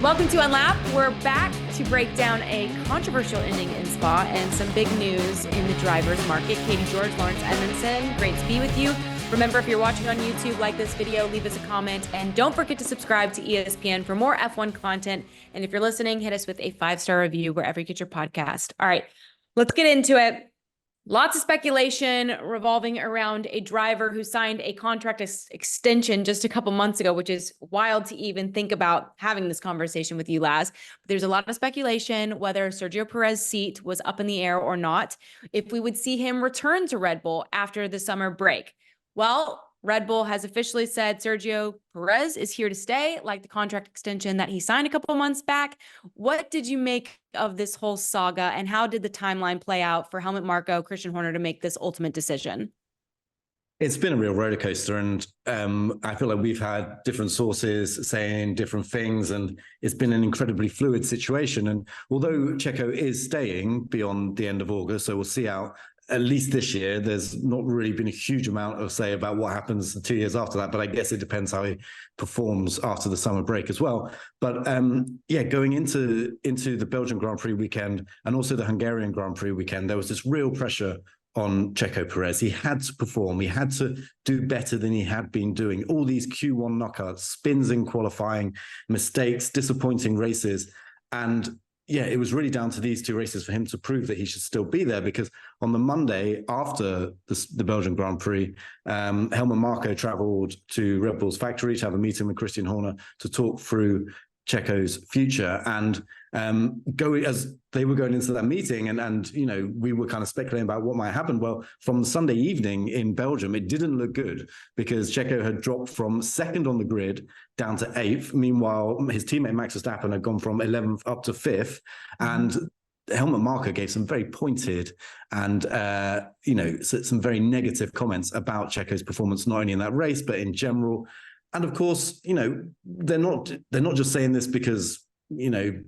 Welcome to Unlapped. We're back to break down a controversial ending in Spa and some big news in the drivers market. Katie, George, Laurence Edmondson, great to be with you. Remember, if you're watching on YouTube, like this video, leave us a comment, and don't forget to subscribe to ESPN for more F1 content. And if you're listening, hit us with a 5-star review wherever you get your podcast. All right, let's get into it. Lots of speculation revolving around a driver who signed a contract extension just a couple months ago, which is wild to even think about having this conversation with you, Laz. But there's a lot of speculation whether Sergio Perez's seat was up in the air or not, if we would see him return to Red Bull after the summer break. Well, Red Bull has officially said Sergio Perez is here to stay, like the contract extension that he signed a couple months back. What did you make of this whole saga, and how did the timeline play out for Helmut Marko, Christian Horner to make this ultimate decision? It's been a real roller coaster, and I feel like we've had different sources saying different things, and it's been an incredibly fluid situation. And although Checo is staying beyond the end of August, so we'll see out at least this year, there's not really been a huge amount of say about what happens 2 years after that. But I guess it depends how he performs after the summer break as well. But going into the Belgian Grand Prix weekend and also the Hungarian Grand Prix weekend, there was this real pressure on Checo Perez. He had to perform. He had to do better than he had been doing. All these Q1 knockouts, spins in qualifying, mistakes, disappointing races. And yeah, it was really down to these two races for him to prove that he should still be there, because on the Monday after the Belgian Grand Prix, Helmut Marko travelled to Red Bull's factory to have a meeting with Christian Horner to talk through Checo's future. And as they were going into that meeting, and you know, we were kind of speculating about what might happen. Well, from Sunday evening in Belgium, it didn't look good, because Checo had dropped from second on the grid down to 8th. Meanwhile, his teammate Max Verstappen had gone from 11th up to 5th. And Helmut Marko gave some very pointed and some very negative comments about Checo's performance, not only in that race but in general. And of course, you know, they're not just saying this because, you know,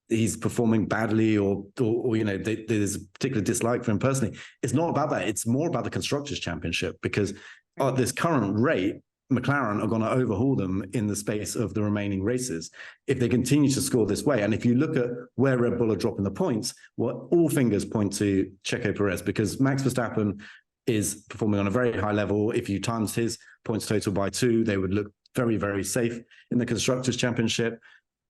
he's performing badly or you know, there's a particular dislike for him personally. It's not about that. It's more about the Constructors' Championship, because at this current rate, McLaren are going to overhaul them in the space of the remaining races if they continue to score this way. And if you look at where Red Bull are dropping the points, well, all fingers point to Checo Perez, because Max Verstappen is performing on a very high level. If you times his points total by 2, they would look very, very safe in the Constructors' Championship.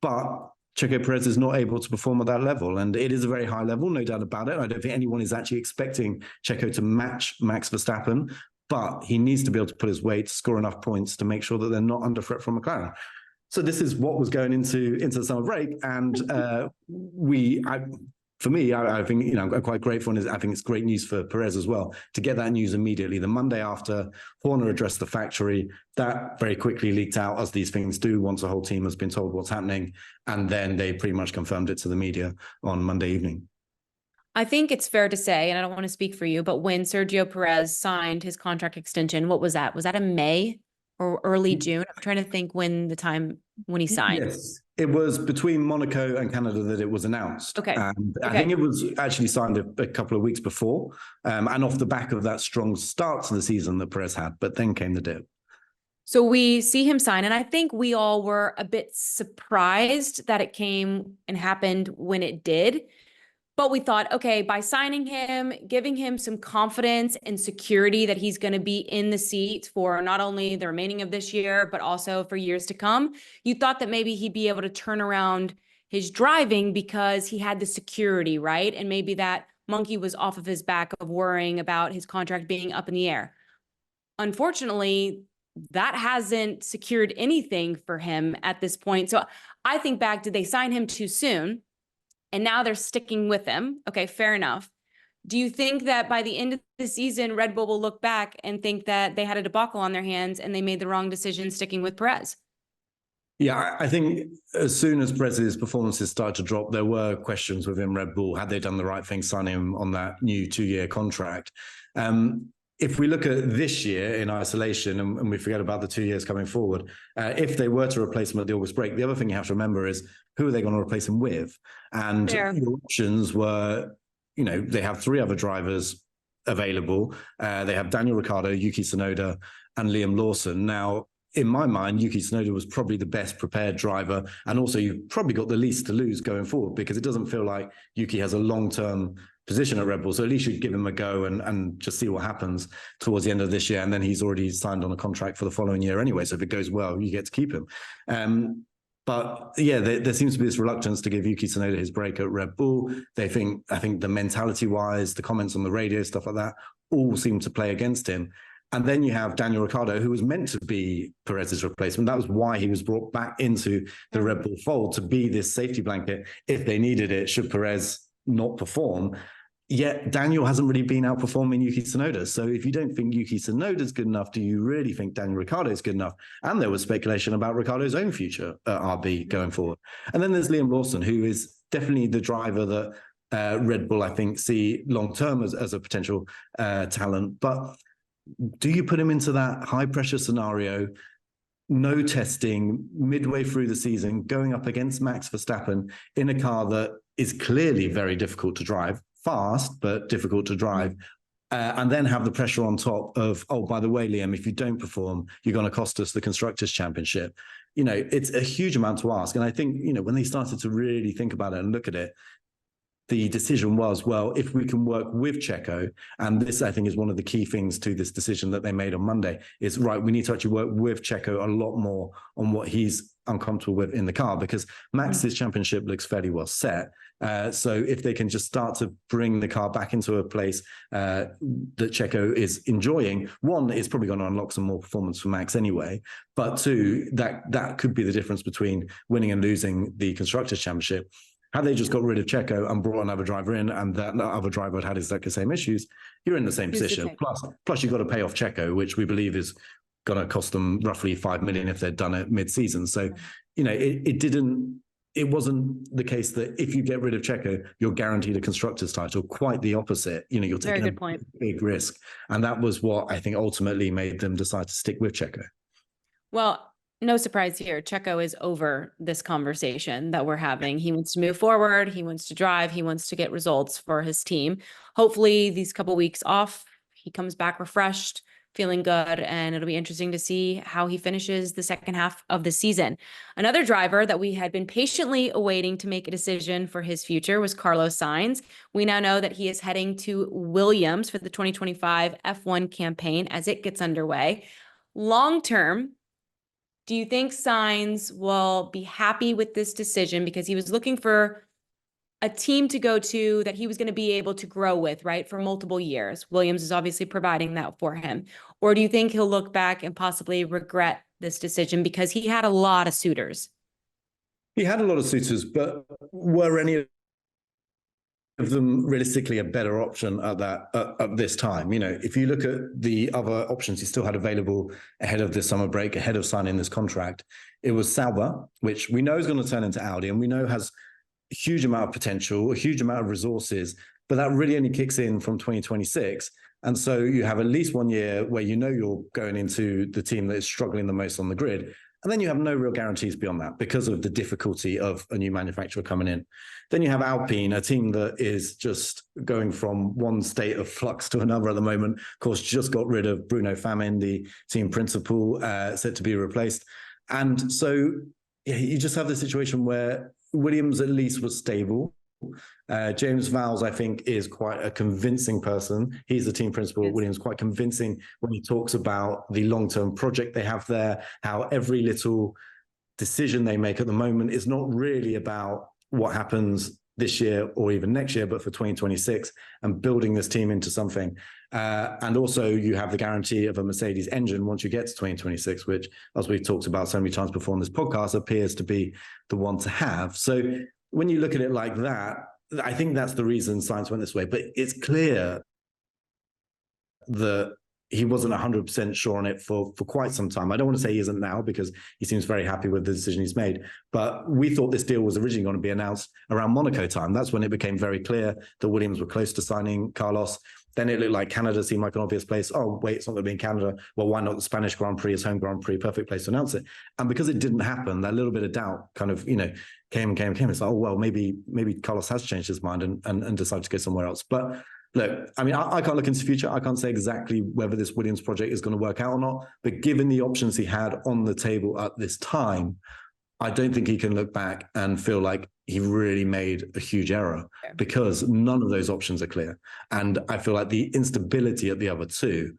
But Checo Perez is not able to perform at that level. And it is a very high level, no doubt about it. I don't think anyone is actually expecting Checo to match Max Verstappen, but he needs to be able to put his weight, score enough points to make sure that they're not under threat from McLaren. So this is what was going into the summer break. And for me, I think, you know, I'm quite grateful, and I think it's great news for Perez as well to get that news immediately. The Monday after Horner addressed the factory, that very quickly leaked out, as these things do once the whole team has been told what's happening. And then they pretty much confirmed it to the media on Monday evening. I think it's fair to say, and I don't want to speak for you, but when Sergio Perez signed his contract extension, what was that? Was that in May or early June? I'm trying to think when he signed. Yes, it was between Monaco and Canada that it was announced. Okay. And I think it was actually signed a couple of weeks before, and off the back of that strong start to the season that Perez had, but then came the dip. So we see him sign, and I think we all were a bit surprised that it came and happened when it did. But we thought, okay, by signing him, giving him some confidence and security that he's going to be in the seat for not only the remaining of this year, but also for years to come, you thought that maybe he'd be able to turn around his driving because he had the security, right? And maybe that monkey was off of his back of worrying about his contract being up in the air. Unfortunately, that hasn't secured anything for him at this point. So I think back, did they sign him too soon? And now they're sticking with him. Okay, fair enough. Do you think that by the end of the season, Red Bull will look back and think that they had a debacle on their hands and they made the wrong decision sticking with Perez? Yeah, I think as soon as Perez's performances started to drop, there were questions within Red Bull. Had they done the right thing signing him on that new 2-year contract? If we look at this year in isolation and we forget about the 2 years coming forward, if they were to replace him at the August break, the other thing you have to remember is who are they going to replace him with? And the options were, you know, they have 3 other drivers available. They have Daniel Ricciardo, Yuki Tsunoda, and Liam Lawson. Now, in my mind, Yuki Tsunoda was probably the best prepared driver. And also you've probably got the least to lose going forward, because it doesn't feel like Yuki has a long-term position at Red Bull. So at least you'd give him a go and just see what happens towards the end of this year. And then he's already signed on a contract for the following year anyway. So if it goes well, you get to keep him. But yeah, there seems to be this reluctance to give Yuki Tsunoda his break at Red Bull. I think the mentality-wise, the comments on the radio, stuff like that, all seem to play against him. And then you have Daniel Ricciardo, who was meant to be Perez's replacement. That was why he was brought back into the Red Bull fold, to be this safety blanket if they needed it, should Perez not perform. Yet Daniel hasn't really been outperforming Yuki Tsunoda. So if you don't think Yuki Tsunoda's good enough, do you really think Daniel Ricciardo is good enough? And there was speculation about Ricciardo's own future at RB going forward. And then there's Liam Lawson, who is definitely the driver that Red Bull, I think, see long-term as a potential talent. But do you put him into that high-pressure scenario, no testing, midway through the season, going up against Max Verstappen in a car that is clearly very difficult to drive, fast, but difficult to drive, and then have the pressure on top of, oh, by the way, Liam, if you don't perform, you're going to cost us the Constructors' Championship. It's a huge amount to ask. And I think, when they started to really think about it and look at it, the decision was, well, if we can work with Checo, and this, I think, is one of the key things to this decision that they made on Monday, is, right, we need to actually work with Checo a lot more on what he's uncomfortable with in the car, because Max's championship looks fairly well set. So if they can just start to bring the car back into a place that Checo is enjoying, one, it's probably going to unlock some more performance for Max anyway. But two, that could be the difference between winning and losing the Constructors' Championship. Had they just got rid of Checo and brought another driver in, and that other driver had exactly the same issues, you're in the same position. Plus you've got to pay off Checo, which we believe is going to cost them roughly $5 million if they're done it mid-season. So, it wasn't the case that if you get rid of Checo, you're guaranteed a Constructors' title. Quite the opposite. You're taking a big risk. And that was what I think ultimately made them decide to stick with Checo. Well, no surprise here. Checo is over this conversation that we're having. He wants to move forward. He wants to drive. He wants to get results for his team. Hopefully these couple weeks off, he comes back refreshed, feeling good, and it'll be interesting to see how he finishes the second half of the season. Another driver that we had been patiently awaiting to make a decision for his future was Carlos Sainz. We now know that he is heading to Williams for the 2025 F1 campaign as it gets underway. Long term, do you think Sainz will be happy with this decision, because he was looking for a team to go to that he was going to be able to grow with, right, for multiple years? Williams is obviously providing that for him. Or do you think he'll look back and possibly regret this decision, because he had a lot of suitors? He had a lot of suitors, but were any of them realistically a better option at this time? If you look at the other options he still had available ahead of this summer break, ahead of signing this contract, it was Sauber, which we know is going to turn into Audi, and we know has a huge amount of potential, a huge amount of resources, but that really only kicks in from 2026. And so you have at least 1 year where you're going into the team that is struggling the most on the grid. And then you have no real guarantees beyond that because of the difficulty of a new manufacturer coming in. Then you have Alpine, a team that is just going from one state of flux to another at the moment. Of course, just got rid of Bruno Famin, the team principal, set to be replaced. And so you just have the situation where Williams at least was stable. James Vowles, I think, is quite a convincing person. He's the team principal at Williams, quite convincing when he talks about the long-term project they have there, how every little decision they make at the moment is not really about what happens this year or even next year, but for 2026, and building this team into something. And also you have the guarantee of a Mercedes engine once you get to 2026, which, as we've talked about so many times before on this podcast, appears to be the one to have. So when you look at it like that, I think that's the reason Sainz went this way. But it's clear that he wasn't 100% sure on it for quite some time. I don't want to say he isn't now, because he seems very happy with the decision he's made. But we thought this deal was originally going to be announced around Monaco time. That's when it became very clear that Williams were close to signing Carlos. Then it looked like Canada seemed like an obvious place. Oh, wait, it's not going to be in Canada. Well, why not the Spanish Grand Prix, his home Grand Prix? Perfect place to announce it. And because it didn't happen, that little bit of doubt kind of, came. It's like, oh, well, maybe Carlos has changed his mind and decided to go somewhere else. But look, I mean, I can't look into the future. I can't say exactly whether this Williams project is going to work out or not. But given the options he had on the table at this time, I don't think he can look back and feel like he really made a huge error, because none of those options are clear. And I feel like the instability at the other two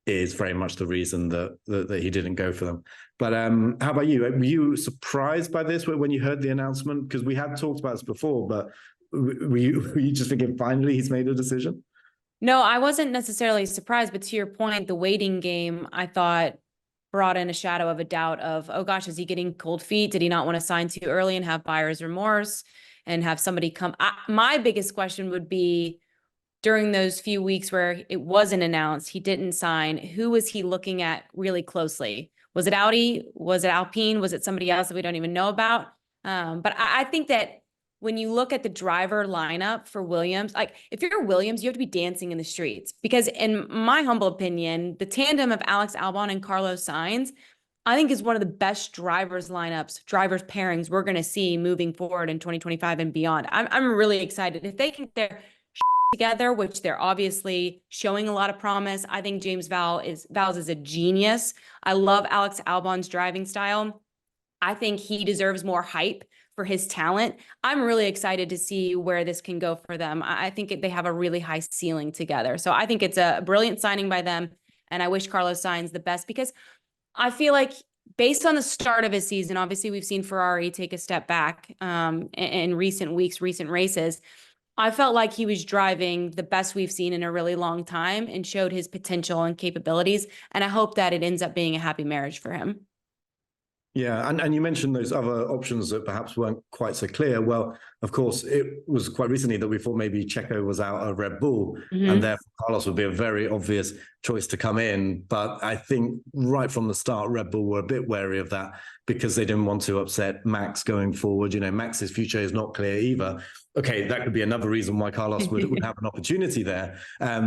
is very much the reason that he didn't go for them. But how about you? Were you surprised by this when you heard the announcement? Because we had talked about this before, but were you just thinking finally he's made a decision? No, I wasn't necessarily surprised, but to your point, the waiting game, I thought, brought in a shadow of a doubt of, oh gosh, is he getting cold feet? Did he not want to sign too early and have buyer's remorse and have somebody come? My biggest question would be, during those few weeks where it wasn't announced, he didn't sign, who was he looking at really closely? Was it Audi? Was it Alpine? Was it somebody else that we don't even know about? But I think that when you look at the driver lineup for Williams, like if you're Williams, you have to be dancing in the streets, because in my humble opinion, the tandem of Alex Albon and Carlos Sainz, I think is one of the best drivers pairings we're going to see moving forward in 2025 and beyond. I'm really excited. If they can get their together, which they're obviously showing a lot of promise. I think James Vowles is a genius. I love Alex Albon's driving style. I think he deserves more hype for his talent. I'm really excited to see where this can go for them. I think they have a really high ceiling together. So I think it's a brilliant signing by them. And I wish Carlos Sainz the best, because I feel like based on the start of his season, obviously we've seen Ferrari take a step back in recent weeks, recent races. I felt like he was driving the best we've seen in a really long time and showed his potential and capabilities. And I hope that it ends up being a happy marriage for him. Yeah, and you mentioned those other options that perhaps weren't quite so clear. Well, of course, it was quite recently that we thought maybe Checo was out of Red Bull, and therefore Carlos would be a very obvious choice to come in. But I think right from the start, Red Bull were a bit wary of that because they didn't want to upset Max going forward. You know, Max's future is not clear either. Okay, that could be another reason why Carlos would have an opportunity there.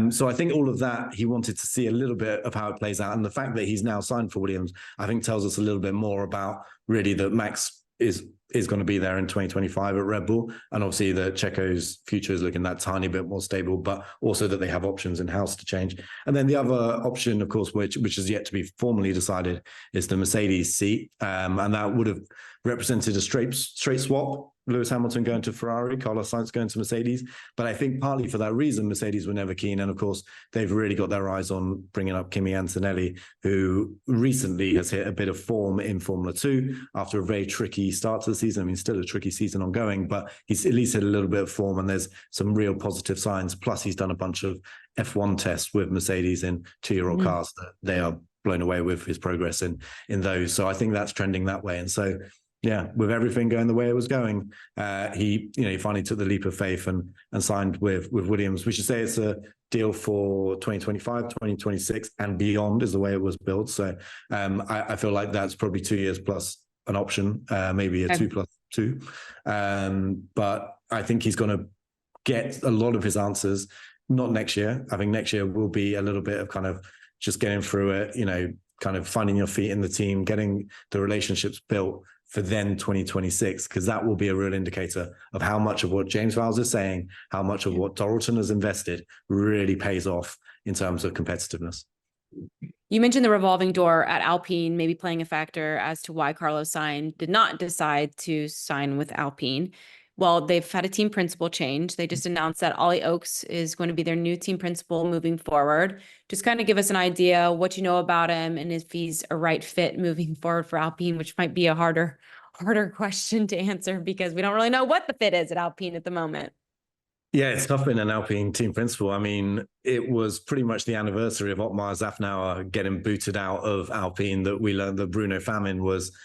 So I think all of that, he wanted to see a little bit of how it plays out. And the fact that he's now signed for Williams, I think tells us a little bit more about really that Max is going to be there in 2025 at Red Bull. And obviously that Checo's future is looking that tiny bit more stable, but also that they have options in-house to change. And then the other option, of course, which is yet to be formally decided, is the Mercedes seat. And that would have represented a straight swap. Lewis Hamilton going to Ferrari, Carlos Sainz going to Mercedes. But I think partly for that reason, Mercedes were never keen. And of course, they've really got their eyes on bringing up Kimi Antonelli, who recently has hit a bit of form in Formula 2 after a very tricky start to the season. I mean, still a tricky season ongoing, but he's at least hit a little bit of form and there's some real positive signs. Plus, he's done a bunch of F1 tests with Mercedes in two-year-old cars that they are blown away with his progress in those. So I think that's trending that way. And so, yeah, with everything going the way it was going, he finally took the leap of faith and signed with Williams. We should say it's a deal for 2025, 2026 and beyond is the way it was built. So I feel like that's probably 2 years plus an option, maybe a 2+2. But I think he's going to get a lot of his answers, not next year. I think next year will be a little bit of kind of just getting through it, kind of finding your feet in the team, getting the relationships built for then 2026, because that will be a real indicator of how much of what James Vowles is saying, how much of what Dorilton has invested really pays off in terms of competitiveness. You mentioned the revolving door at Alpine maybe playing a factor as to why Carlos Sainz did not decide to sign with Alpine. Well, they've had a team principal change. They just announced that Ollie Oakes is going to be their new team principal moving forward. Just kind of give us an idea what you know about him and if he's a right fit moving forward for Alpine, which might be a harder question to answer because we don't really know what the fit is at Alpine at the moment. Yeah, it's tough being an Alpine team principal. I mean, it was pretty much the anniversary of Otmar Zafnauer getting booted out of Alpine that we learned that Bruno Famin was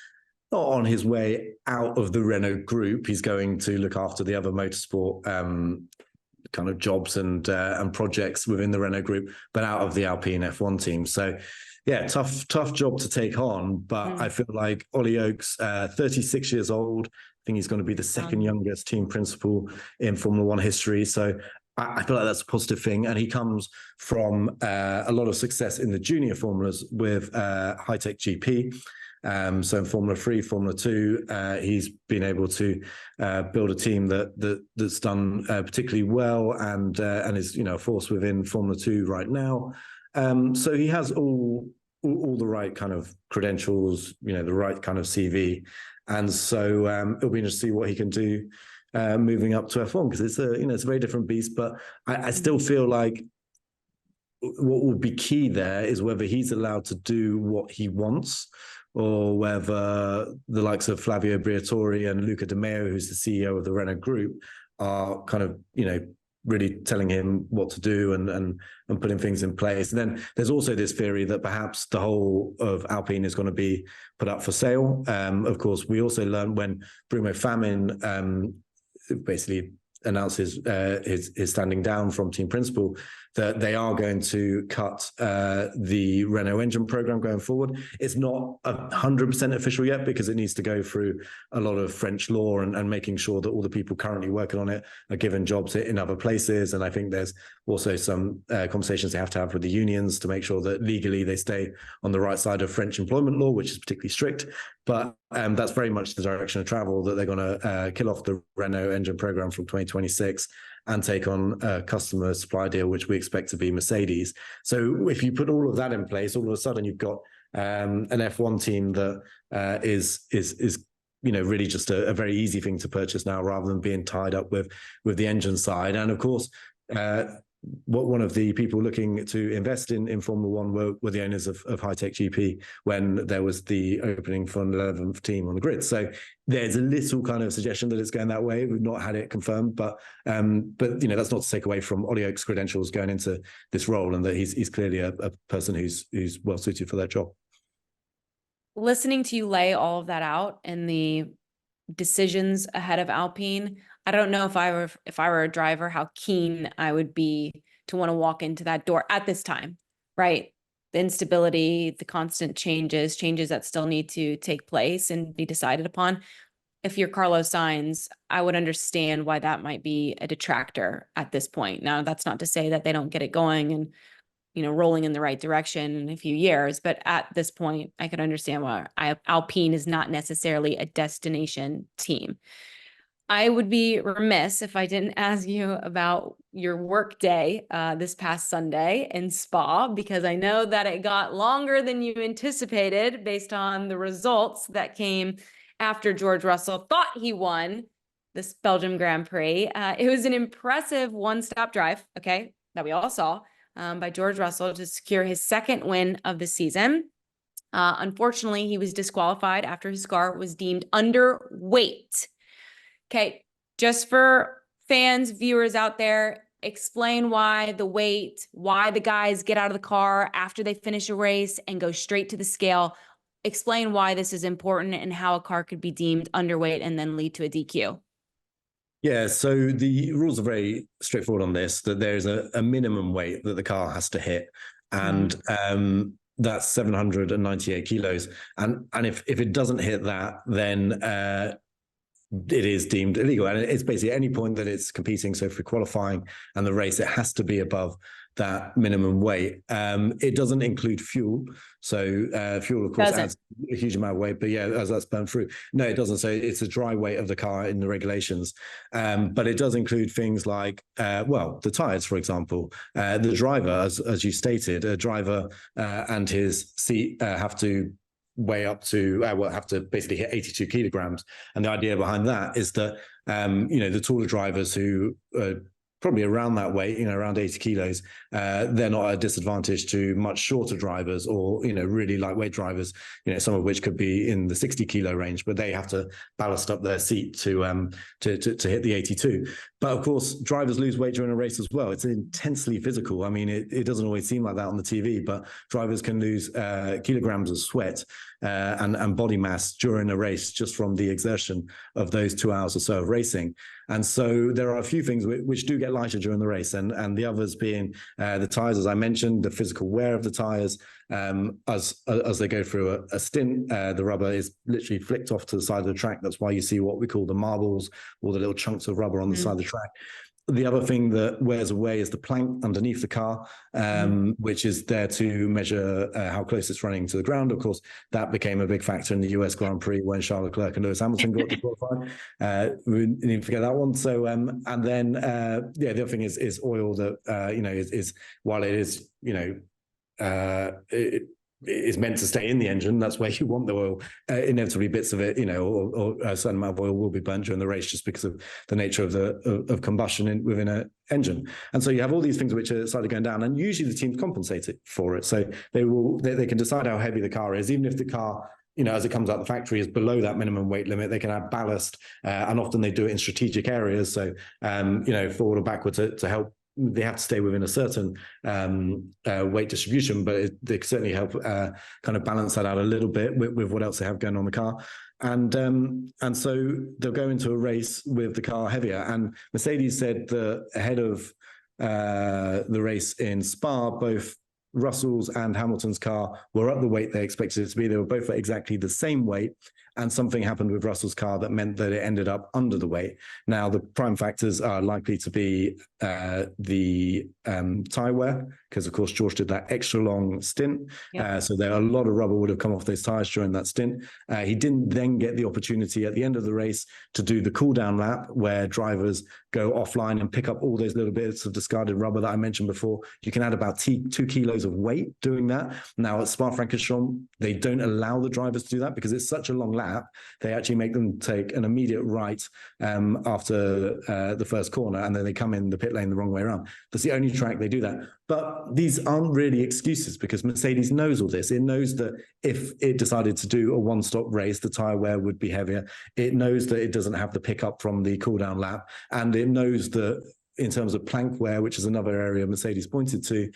not on his way out of the Renault group. He's going to look after the other motorsport kind of jobs and projects within the Renault group, but out of the Alpine F1 team. So yeah, tough job to take on. But I feel like Ollie Oakes, 36 years old, I think he's going to be the second youngest team principal in Formula One history. So I feel like that's a positive thing. And he comes from a lot of success in the junior formulas with High Tech GP. So in Formula 3, Formula 2, he's been able to build a team that's done particularly well and is, you know, a force within Formula 2 right now. So he has all the right kind of credentials, you know, the right kind of CV. And so it'll be interesting to see what he can do moving up to F1, because it's a very different beast. But I still feel like what will be key there is whether he's allowed to do what he wants, or whether the likes of Flavio Briatore and Luca Di Meo, who's the CEO of the Renault Group, are kind of, you know, really telling him what to do and putting things in place. And then there's also this theory that perhaps the whole of Alpine is going to be put up for sale. Of course, we also learned when Bruno Famin basically announces his standing down from team principal, that they are going to cut the Renault engine program going forward. It's not 100% official yet, because it needs to go through a lot of French law and making sure that all the people currently working on it are given jobs in other places. And I think there's also some conversations they have to have with the unions to make sure that legally they stay on the right side of French employment law, which is particularly strict. But that's very much the direction of travel, that they're going to kill off the Renault engine program from 2026 and take on a customer supply deal, which we expect to be Mercedes. So if you put all of that in place, all of a sudden you've got an F1 team that is you know, really just a very easy thing to purchase now, rather than being tied up with the engine side. And of course, one of the people looking to invest in Formula One were the owners of High-Tech GP when there was the opening for an 11th team on the grid. So there's a little kind of suggestion that it's going that way. We've not had it confirmed, but you know, that's not to take away from Ollie Oakes' credentials going into this role, and that he's clearly a person who's well suited for that job. Listening to you lay all of that out and the decisions ahead of Alpine, I don't know if I were a driver, how keen I would be to want to walk into that door at this time, right? The instability, the constant changes that still need to take place and be decided upon. If you're Carlos Sainz, I would understand why that might be a detractor at this point. Now, that's not to say that they don't get it going and, you know, rolling in the right direction in a few years, but at this point, I could understand why Alpine is not necessarily a destination team. I would be remiss if I didn't ask you about your work day this past Sunday in Spa, because I know that it got longer than you anticipated based on the results that came after George Russell thought he won this Belgium Grand Prix. It was an impressive one-stop drive, okay, that we all saw by George Russell to secure his second win of the season. Unfortunately, he was disqualified after his car was deemed underweight. Okay, just for fans, viewers out there, explain why the weight, why the guys get out of the car after they finish a race and go straight to the scale. Explain why this is important and how a car could be deemed underweight and then lead to a DQ. Yeah, so the rules are very straightforward on this, that there's a minimum weight that the car has to hit. And that's 798 kilos. And if it doesn't hit that, then it is deemed illegal. And it's basically any point that it's competing. So for qualifying and the race, it has to be above that minimum weight. It doesn't include fuel. So fuel, of course, adds a huge amount of weight, but yeah, as that's burned through. No, it doesn't. So it's a dry weight of the car in the regulations. But it does include things like, the tires, for example. The driver, as you stated, a driver and his seat have to weigh up to, have to basically hit 82 kilograms. And the idea behind that is that, the taller drivers who probably around that weight, around 80 kilos, they're not at a disadvantage to much shorter drivers or, really lightweight drivers, some of which could be in the 60 kilo range, but they have to ballast up their seat to hit the 82. But of course, drivers lose weight during a race as well. It's intensely physical. I mean, it doesn't always seem like that on the TV, but drivers can lose kilograms of sweat and body mass during a race just from the exertion of those 2 hours or so of racing. And so there are a few things which do get lighter during the race, and the others being the tires, as I mentioned, the physical wear of the tires. As they go through a stint, the rubber is literally flicked off to the side of the track. That's why you see what we call the marbles, or the little chunks of rubber on the side of the track. The other thing that wears away is the plank underneath the car, which is there to measure how close it's running to the ground. Of course, that became a big factor in the US Grand Prix when Charles Leclerc and Lewis Hamilton got disqualified. We need to forget that one. So, and then, the other thing is oil that, is while it is, it is meant to stay in the engine. That's where you want the oil. Inevitably, bits of it, or a certain amount of oil will be burnt during the race, just because of the nature of combustion within an engine. And so you have all these things which are slightly going down, and usually the teams compensate it for it. So they can decide how heavy the car is, even if the car, as it comes out the factory, is below that minimum weight limit. They can add ballast, and often they do it in strategic areas. So forward or backward to help. They have to stay within a certain weight distribution, but they certainly help kind of balance that out a little bit with what else they have going on the car. And so they'll go into a race with the car heavier. And Mercedes said that ahead of the race in Spa, both Russell's and Hamilton's car were at the weight they expected it to be. They were both at exactly the same weight. And something happened with Russell's car that meant that it ended up under the weight. Now, the prime factors are likely to be the tyre wear, because, of course, George did that extra long stint. Yeah. So a lot of rubber would have come off those tyres during that stint. He didn't then get the opportunity at the end of the race to do the cool-down lap, where drivers go offline and pick up all those little bits of discarded rubber that I mentioned before. You can add about 2 kilos of weight doing that. Now, at Spa-Francorchamps, they don't allow the drivers to do that because it's such a long lap. They actually make them take an immediate right after the first corner, and then they come in the pit lane the wrong way around. That's the only track they do that. But these aren't really excuses, because Mercedes knows all this. It knows that if it decided to do a one-stop race, the tyre wear would be heavier. It knows that it doesn't have the pickup from the cool-down lap. And it knows that in terms of plank wear, which is another area Mercedes pointed to,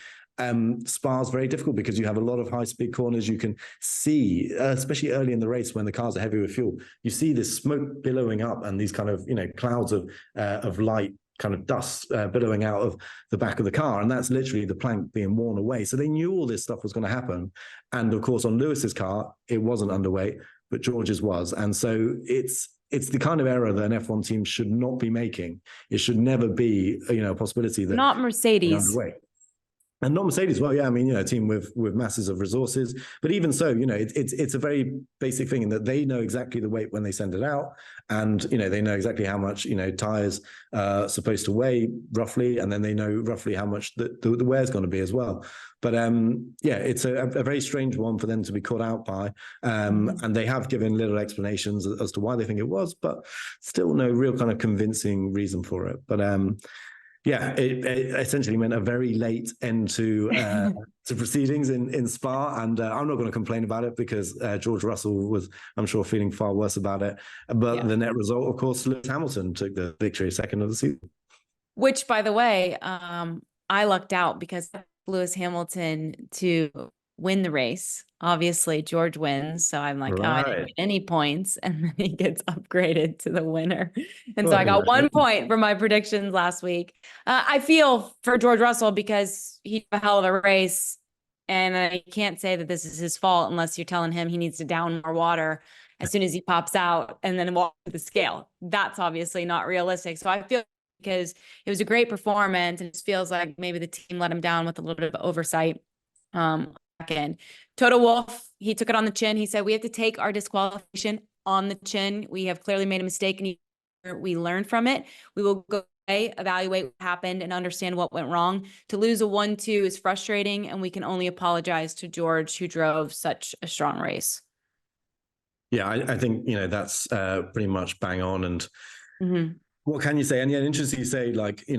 Spa is very difficult because you have a lot of high-speed corners. You can see, especially early in the race when the cars are heavy with fuel, you see this smoke billowing up and these kind of, clouds of light, kind of dust billowing out of the back of the car. And that's literally the plank being worn away. So they knew all this stuff was going to happen. And of course, on Lewis's car, it wasn't underweight, but George's was. And so it's the kind of error that an F1 team should not be making. It should never be, a possibility that not Mercedes. And not Mercedes. Well, yeah, I mean, a team with masses of resources, but even so, it's a very basic thing in that they know exactly the weight when they send it out, and they know exactly how much tires are supposed to weigh roughly, and then they know roughly how much the wear is going to be as well. But it's a very strange one for them to be caught out by, and they have given little explanations as to why they think it was, but still no real kind of convincing reason for it. But it essentially meant a very late end to proceedings in Spa, and I'm not going to complain about it because George Russell was, I'm sure, feeling far worse about it. But the net result, of course, Lewis Hamilton took the victory, second of the season. Which, by the way, I lucked out because Lewis Hamilton to win the race. Obviously, George wins, so I'm like, I didn't get any points, and then he gets upgraded to the winner. And so I got 1 point for my predictions last week. I feel for George Russell because he had a hell of a race, and I can't say that this is his fault unless you're telling him he needs to down more water as soon as he pops out and then walk to the scale. That's obviously not realistic. So I feel because it was a great performance, and it feels like maybe the team let him down with a little bit of oversight. In Toto Wolff, he took it on the chin. He said, we have to take our disqualification on the chin. We have clearly made a mistake, and we learned from it. We will go away, evaluate what happened, and understand what went wrong. To lose a 1-2 is frustrating, and we can only apologize to George, who drove such a strong race. Yeah, I think, that's pretty much bang on. And what can you say? And interesting you say,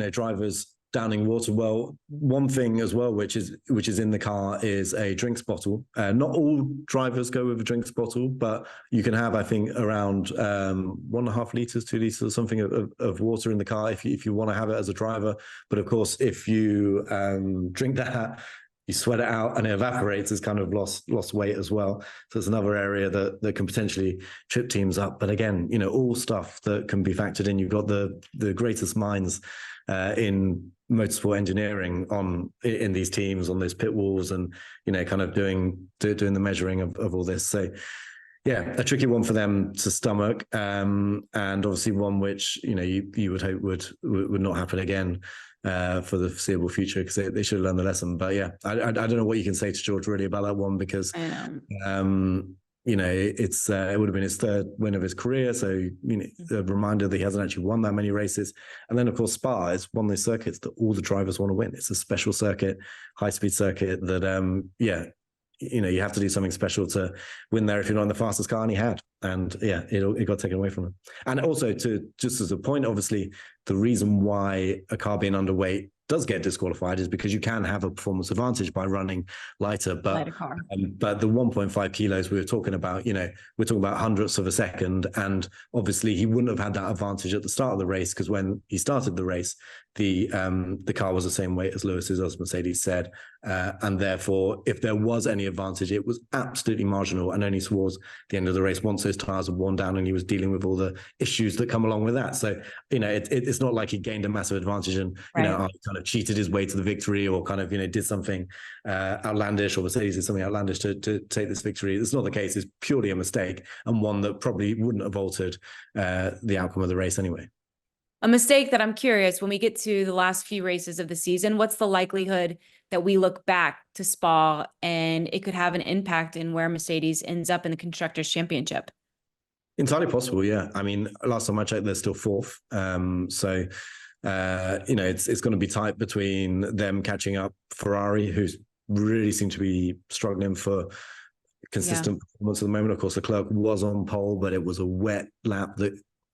drivers downing water. Well, one thing as well, which is in the car, is a drinks bottle. Not all drivers go with a drinks bottle, but you can have, I think, around 1.5 liters, 2 liters, or something of water in the car if you want to have it as a driver. But of course, if you drink that, you sweat it out and it evaporates, it's kind of lost weight as well. So it's another area that can potentially trip teams up. But again, all stuff that can be factored in. You've got the greatest minds in motorsport engineering in these teams, on those pit walls, and kind of doing the measuring of all this. So Yeah, a tricky one for them to stomach, and obviously one which you would hope would not happen again for the foreseeable future, because they should have learned the lesson. But yeah, I don't know what you can say to George really about that one, because it's it would have been his third win of his career, so a reminder that he hasn't actually won that many races. And then of course Spa is one of those circuits that all the drivers want to win. It's a special circuit, high speed circuit that you have to do something special to win there if you're not in the fastest car, and he had. And yeah, it got taken away from him. And also, to just as a point, obviously, the reason why a car being underweight does get disqualified is because you can have a performance advantage by running lighter. But the 1.5 kilos we were talking about, we're talking about hundredths of a second. And obviously he wouldn't have had that advantage at the start of the race, because when he started the race, the car was the same weight as Lewis's, as Mercedes said. And therefore, if there was any advantage, it was absolutely marginal, and only towards the end of the race, once those tires had worn down and he was dealing with all the issues that come along with that. So, it's not like he gained a massive advantage and, kind of cheated his way to the victory, or kind of, did something outlandish, or Mercedes did something outlandish to take this victory. It's not the case. It's purely a mistake, and one that probably wouldn't have altered the outcome of the race anyway. A mistake that I'm curious, when we get to the last few races of the season, what's the likelihood that we look back to Spa and it could have an impact in where Mercedes ends up in the Constructors' Championship? Entirely possible, yeah. I mean, last time I checked, they're still fourth. So, it's going to be tight between them catching up Ferrari, who's really seem to be struggling for consistent performance at the moment. Of course, Leclerc was on pole, but it was a wet lap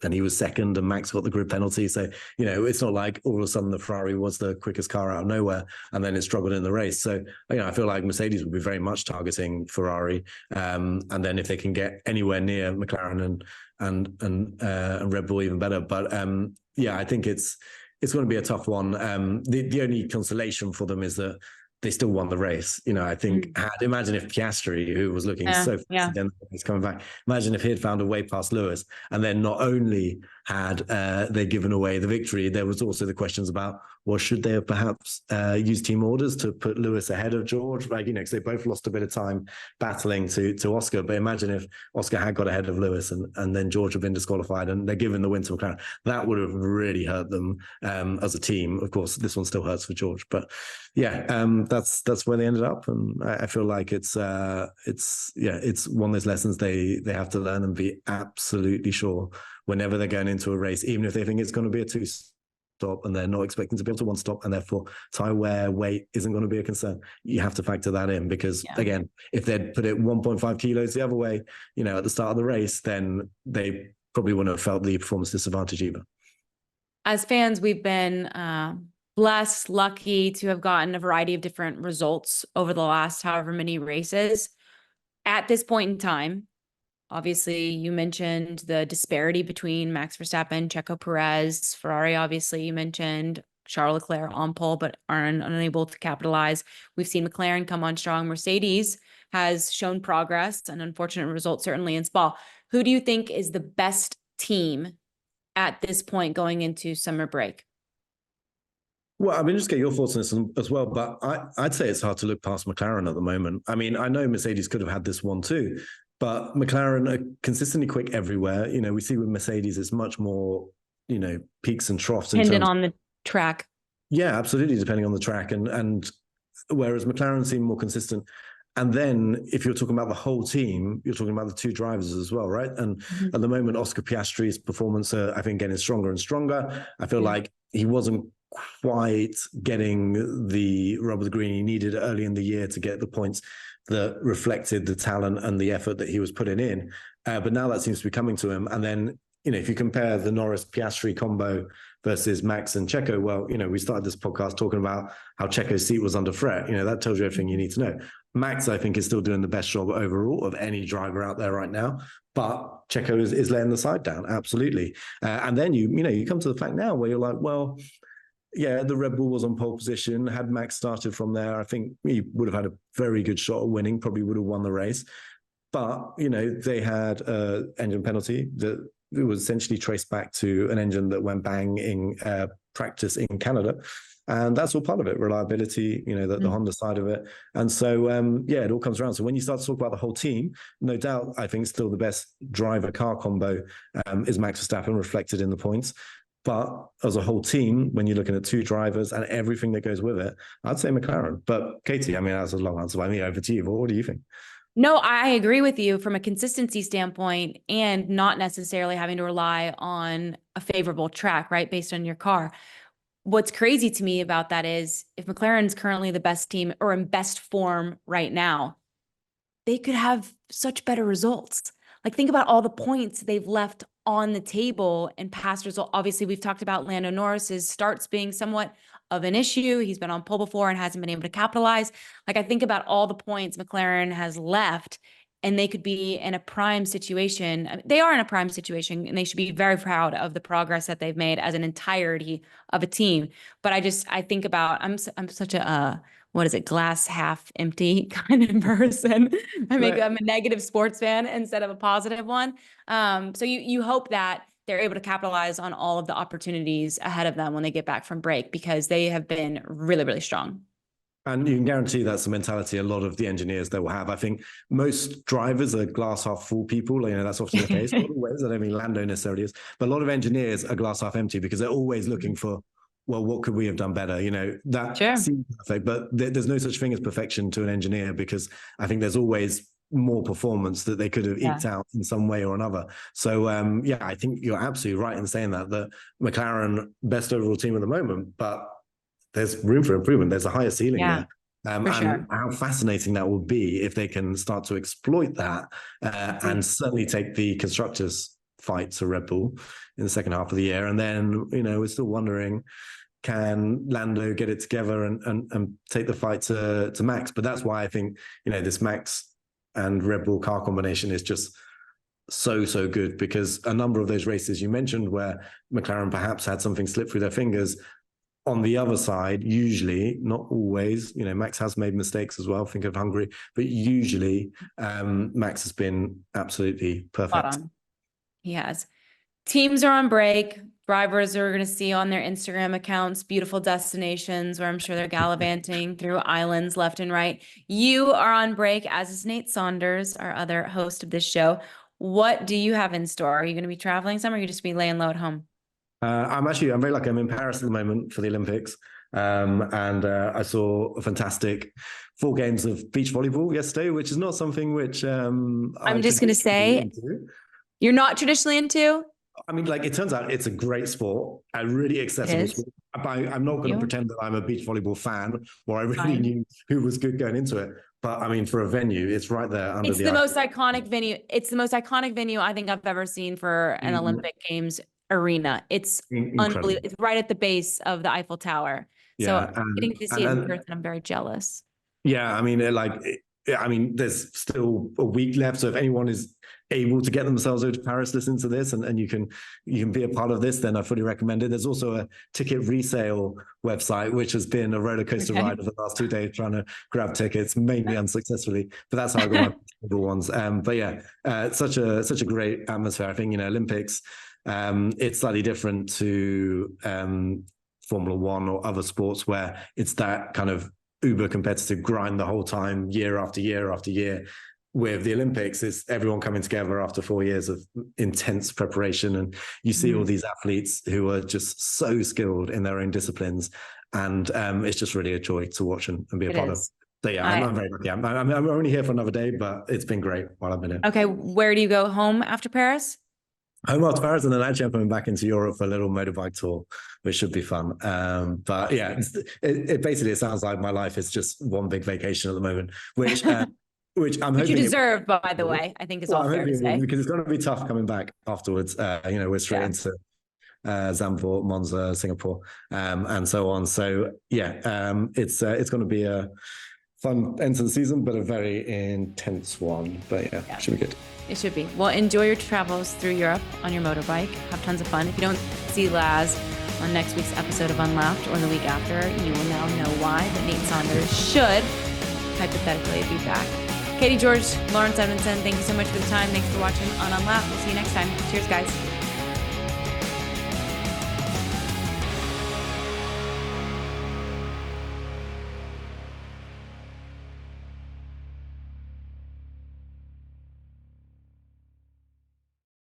and he was second, and Max got the grid penalty. So, it's not like all of a sudden the Ferrari was the quickest car out of nowhere and then it struggled in the race. So, I feel like Mercedes would be very much targeting Ferrari. And then if they can get anywhere near McLaren and Red Bull, even better. But I think it's going to be a tough one. The only consolation for them is that they still won the race. I think, imagine if Piastri, who was looking so fast again, he's coming back. Imagine if he had found a way past Lewis, and then not only had they given away the victory, there was also the questions about, well, should they have perhaps used team orders to put Lewis ahead of George? Because they both lost a bit of time battling to Oscar. But imagine if Oscar had got ahead of Lewis and then George had been disqualified and they're given the win to McLaren. That would have really hurt them as a team. Of course, this one still hurts for George, but that's where they ended up. And I feel like it's one of those lessons they have to learn and be absolutely sure whenever they're going into a race, even if they think it's going to be a two-stop and they're not expecting to be able to one-stop, and therefore tire wear, weight isn't going to be a concern. You have to factor that in, because again, if they'd put it 1.5 kilos the other way, at the start of the race, then they probably wouldn't have felt the performance disadvantage either. As fans, we've been blessed, lucky to have gotten a variety of different results over the last however many races. At this point in time, obviously, you mentioned the disparity between Max Verstappen, Checo Perez, Ferrari. Obviously, you mentioned Charles Leclerc on pole, but are unable to capitalize. We've seen McLaren come on strong. Mercedes has shown progress, an unfortunate result, certainly in Spa. Who do you think is the best team at this point going into summer break? Well, I mean, just get your thoughts on this as well, but I'd say it's hard to look past McLaren at the moment. I mean, I know Mercedes could have had this one too, but McLaren are consistently quick everywhere. We see with Mercedes, it's much more, peaks and troughs. Dependent on the track. Yeah, absolutely, depending on the track. And whereas McLaren seem more consistent. And then if you're talking about the whole team, you're talking about the two drivers as well, right? And at the moment, Oscar Piastri's performance, I think, getting stronger and stronger. I feel like he wasn't quite getting the rub of the green he needed early in the year to get the points that reflected the talent and the effort that he was putting in. But now that seems to be coming to him. And then, if you compare the Norris-Piastri combo versus Max and Checo, well, we started this podcast talking about how Checo's seat was under threat. That tells you everything you need to know. Max, I think, is still doing the best job overall of any driver out there right now. But Checo is laying the side down, absolutely. And then you come to the fact now where you're like, well, yeah, the Red Bull was on pole position. Had Max started from there, I think he would have had a very good shot at winning, probably would have won the race. But, they had an engine penalty that it was essentially traced back to an engine that went bang in practice in Canada. And that's all part of it, reliability, the Honda side of it. And so, it all comes around. So when you start to talk about the whole team, no doubt, I think still the best driver-car combo is Max Verstappen, reflected in the points. But as a whole team, when you're looking at two drivers and everything that goes with it, I'd say McLaren. But Katie, I mean, that's a long answer by me. Over to you. What do you think? No, I agree with you from a consistency standpoint and not necessarily having to rely on a favorable track, right, based on your car. What's crazy to me about that is if McLaren's currently the best team or in best form right now, they could have such better results. Like, think about all the points they've left on the table and past results. Obviously, we've talked about Lando Norris's starts being somewhat of an issue. He's been on pole before and hasn't been able to capitalize. Like, I think about all the points McLaren has left, and they could be in a prime situation. I mean, they are in a prime situation, and they should be very proud of the progress that they've made as an entirety of a team. But I think about, I'm such a, what is it, glass half empty kind of person. I'm a negative sports fan instead of a positive one. So you hope that they're able to capitalize on all of the opportunities ahead of them when they get back from break, because they have been really, really strong. And you can guarantee that's the mentality a lot of the engineers they will have. I think most drivers are glass half full people. That's often the case. Not always. I don't mean Lando necessarily is, but a lot of engineers are glass half empty because they're always looking for, well, what could we have done better? That seems perfect, but there's no such thing as perfection to an engineer, because I think there's always more performance that they could have eked out in some way or another. So, I think you're absolutely right in saying that McLaren, best overall team at the moment, but there's room for improvement. There's a higher ceiling there. And how fascinating that will be if they can start to exploit that and certainly take the constructors fight to Red Bull in the second half of the year. And then, we're still wondering, can Lando get it together and take the fight to Max? But that's why I think, this Max and Red Bull car combination is just so good, because a number of those races you mentioned where McLaren perhaps had something slip through their fingers, on the other side, usually, not always, Max has made mistakes as well. Think of Hungary, but usually Max has been absolutely perfect. He has. Teams are on break. Drivers are going to see on their Instagram accounts beautiful destinations where I'm sure they're gallivanting through islands left and right. You are on break, as is Nate Saunders, our other host of this show. What do you have in store? Are you going to be traveling somewhere, or are you just be laying low at home? I'm very lucky. I'm in Paris at the moment for the Olympics. And I saw a fantastic 4 games of beach volleyball yesterday, which is not something which I'm just going to say you're not traditionally into. I mean, it turns out it's a great sport, a really accessible sport. I'm not going to pretend that I'm a beach volleyball fan, or I really knew who was good going into it. But I mean, for a venue, it's right there under the most iconic venue. It's the most iconic venue I think I've ever seen for an Olympic Games arena. It's unbelievable. It's right at the base of the Eiffel Tower. So getting to see it in person, I'm very jealous. Yeah, I mean, there's still a week left. So if anyone is able to get themselves over to Paris, listen to this, and you can be a part of this, then I fully recommend it. There's also a ticket resale website, which has been a roller coaster ride for the last 2 days, trying to grab tickets, mainly unsuccessfully. But that's how I got my ones. Such a great atmosphere. I think Olympics. It's slightly different to Formula One or other sports where it's that kind of uber competitive grind the whole time, year after year after year. With the Olympics, it's everyone coming together after 4 years of intense preparation, and you see all these athletes who are just so skilled in their own disciplines, and it's just really a joy to watch and be a part of. So I'm very lucky. I'm only here for another day, but it's been great while I've been here. Okay, where do you go home after Paris? Home after Paris, and then actually I'm coming back into Europe for a little motorbike tour, which should be fun. But yeah, it basically sounds like my life is just one big vacation at the moment, which I'm hoping you deserve, by the way, I think is all fair to say. Because it's going to be tough coming back afterwards. We're straight into Zandvoort, Monza, Singapore, and so on. So it's going to be a fun end to the season, but a very intense one. But yeah, it should be good. It should be. Well, enjoy your travels through Europe on your motorbike. Have tons of fun. If you don't see Laz on next week's episode of Unlapped or the week after, you will now know why. But Nate Saunders should hypothetically be back. Katie, George, Laurence Edmondson, thank you so much for the time. Thanks for watching on Unlapped. We'll see you next time. Cheers, guys.